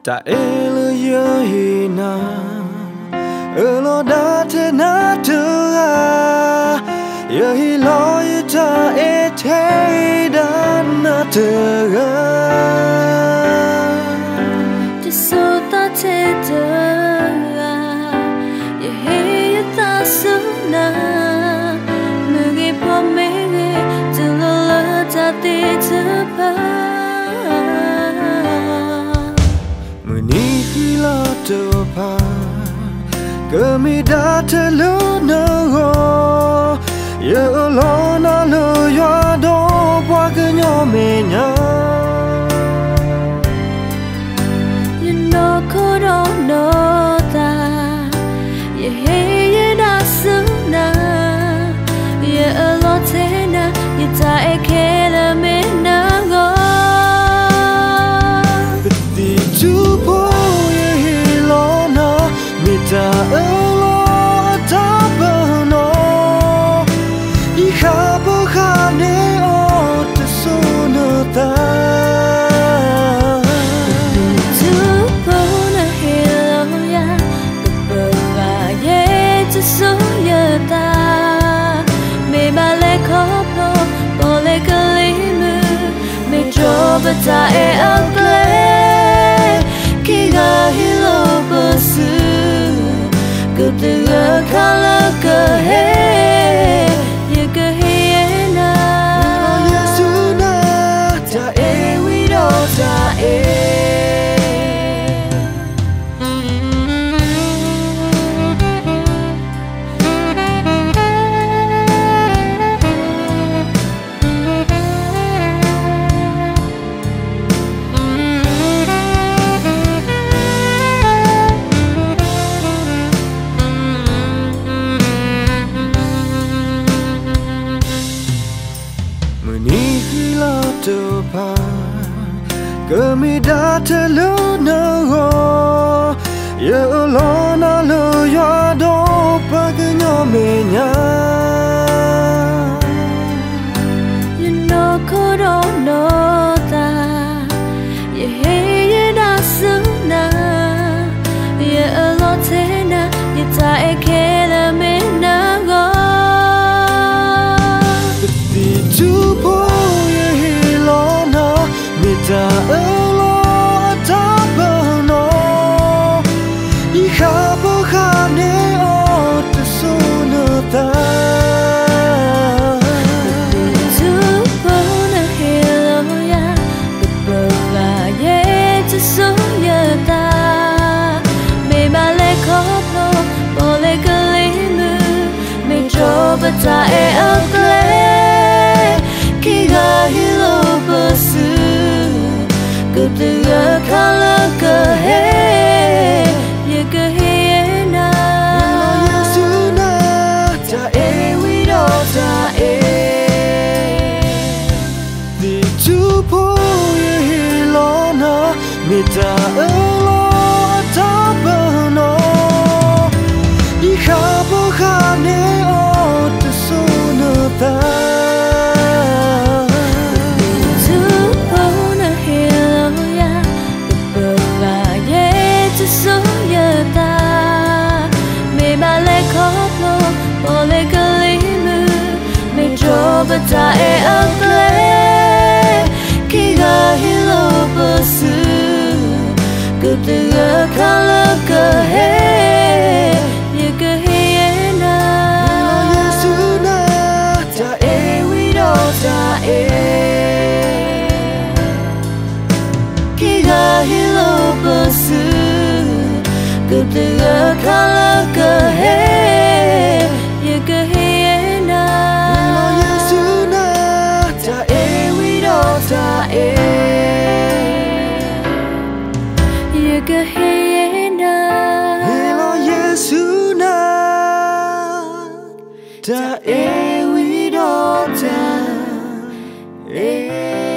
ta elu yina elo da te na tua yehi lo ta ete da na tua te so ta te tua yehi ta suna mugi po me te lo ta te tupa Topa kami data lo na go ye lo na lo ya do bwa kanyo me nya you know could no ta ye ye da suna ye a lot na ye ta e kela me na go the two ta elo ta bano I khabo khane o te sono ta tu pona helo ya ba ye te so ya ta me ba le koplo po le kalimu me drova ta e agle ki ga hilo basu the color ka hai ye ka hai na yesuna ta e we do ta e Topa kami data lo na go ye lo na lo ya do pa kanyo me nya you know could no ta ye ye da suna ye a lot na ye ta e kela me na go ta elo ta bano I khabo khane o te sono ta tu pona helo ya ba ye te so ya ta me ba le koplo po le kalimu me drova ta e agle ki ga hilo basu the color ka hai ye ka hai na yesuna ta e we do ta e the two po ye lo na mi ta elo ta bano I khabo khane o te sono ta so ya ta me ba le koplo po le kalimu me drova ta e agle ki ga hilo basu the color ka hai ye ka hai na yesuna ta e we do ta e ki ga hilo basu the color ka hai ye ka hai na yesuna ta e we do ta e ye ka hai na hello yesuna ta e we do ta e